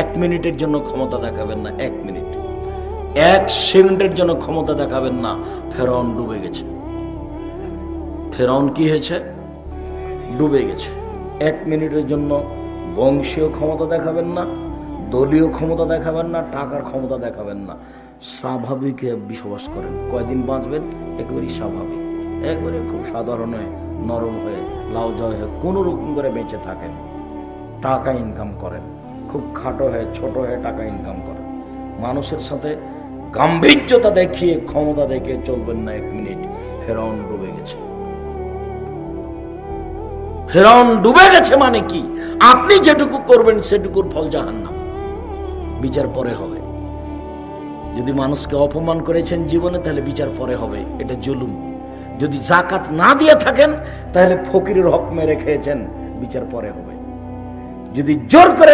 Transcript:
এক মিনিটের জন্য ক্ষমতা দেখাবেন না, 1 মিনিট, 1 সেকেন্ডের জন্য ক্ষমতা দেখাবেন না। ফেরাউন ডুবে গেছে। ফেরাউন কি হয়েছে? ডুবে গেছে। 1 মিনিটের জন্য বংশীয় ক্ষমতা দেখাবেন না, দলীয় ক্ষমতা দেখাবেন না, টাকার ক্ষমতা দেখাবেন না। স্বাভাবিক বসবাস করেন। কয়দিন বাঁচবেন? একেবারেই স্বাভাবিক, একবারে খুব সাধারণ হয়ে, নরম হয়ে, লাউ জয় হয়ে কোনো রকম করে বেঁচে থাকেন। টাকা ইনকাম করেন, খুব খাটো হয়ে, ছোট হয়ে টাকা ইনকাম করেন। মানুষের সাথে গাম্ভীর্যতা দেখিয়ে, ক্ষমতা দেখিয়ে চলবেন না 1 মিনিট। ফেরাউন ডুবে গেছে। ফেরাউন ডুবে গেছে মানে কি? আপনি যেটুকু করবেন সেটুকুর ফল জাহান্নাম। বিচার পরে হবে। যদি মানুষকে অপমান করেছেন জীবনে, তাহলে বিচার পরে হবে, এটা জুলুম। যদি যাকাত না দিয়ে থাকেন, তাহলে ফকিরের হক মেরে খেয়েছেন, বিচার পরে হবে। যদি জোর করে